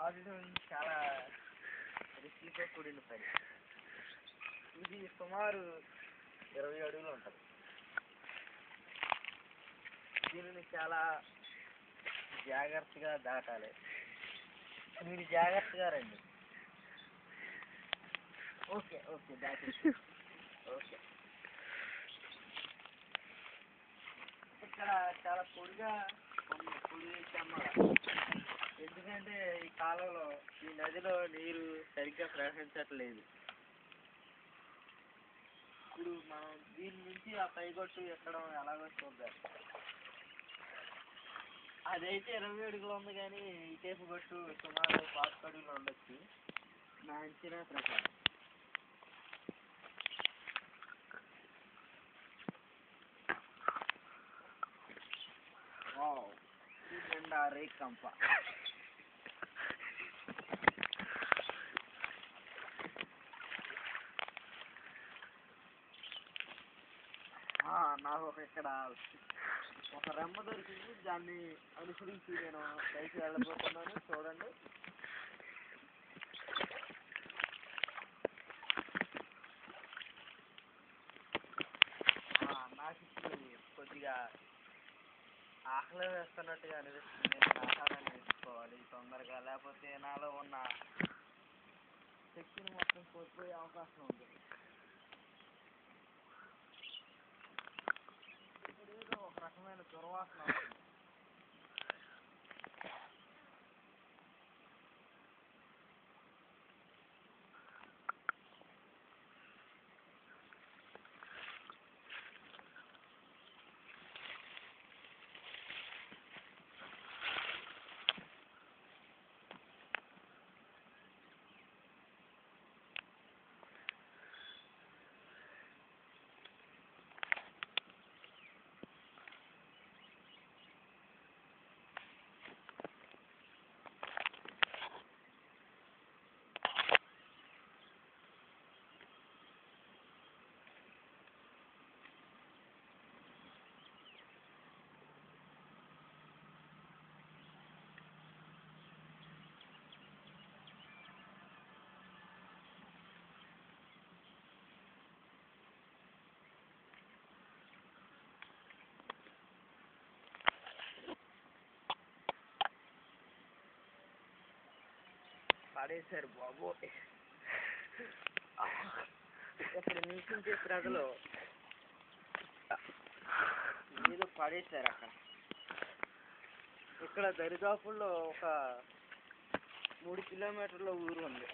ఆడడం చాలా రిస్కీతో కూడిన పని. ఇది సుమారు 20 అడుగులు ఉంటుంది. దీనిని చాలా జాగ్రత్తగా దాటాలి. మీరు జాగ్రత్తగా రండి. ఓకే ఓకే దాటి ఓకే. ఇక్కడ చాలా పొడిగా పొడి ఎందుకంటే ఈ కాలంలో ఈ నదిలో నీరు సరిగ్గా ప్రవహించట్లేదు. ఇప్పుడు మనం దీని నుంచి ఆ పైగొట్టు ఎక్కడం ఎలాగో చూద్దాం. అదైతే 20 అడుగులు ఉంది, కానీ ఈ టైపు గొట్టు సుమారు 40 అడుగులు ఉండొచ్చు నా అంచనా ప్రకారం. నిండా రేక్ కంప. నాకు ఇక్కడ ఒక రెమ్మ దొరికింది. దాన్ని అనుసరించి నేను పైకి వెళ్ళబోతున్నాను. చూడండి. నాకు ఇప్పుడు కొద్దిగా ఆకలి వేస్తున్నట్టుగా అనిపిస్తుంది. నేను ఆహారాన్ని తీసుకోవాలి తొందరగా, లేకపోతే నాలో ఉన్న శక్తిని మొత్తం కోల్పోయే అవకాశం ఉంది. ఏదో ఒక రకమైన దుర్వాసన వస్తుంది. పడేశారు బాబు. ఇక్కడ నివసించే ప్రజలు ఏదో పడేశారు అక్కడ. ఇక్కడ దరిదాపుల్లో ఒక 3 కిలోమీటర్ల ఊరు ఉంది.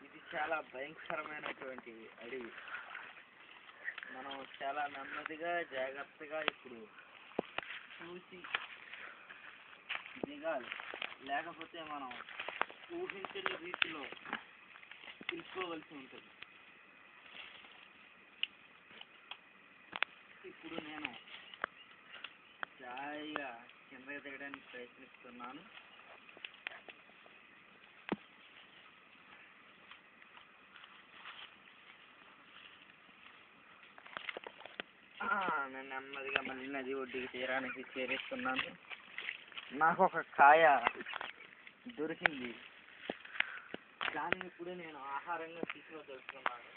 ఇది చాలా భయంకరమైనటువంటి అడవి. మనం చాలా నెమ్మదిగా జాగ్రత్తగా ఇప్పుడు చూసి దిగాలి, లేకపోతే మనం ఊహించిన రీతిలో తీసుకోవలసి ఉంటుంది. ఇప్పుడు నేను జాయిగా కిందకి దిగడానికి ప్రయత్నిస్తున్నాను. నేను నెమ్మదిగా మళ్ళీ నది ఒడ్డుకి తీరానికి చేరుస్తున్నాను. నాకు ఒక కాయ దొరికింది. దాన్ని ఇప్పుడు నేను ఆహారంగా తీసుకువెళ్తున్నాను.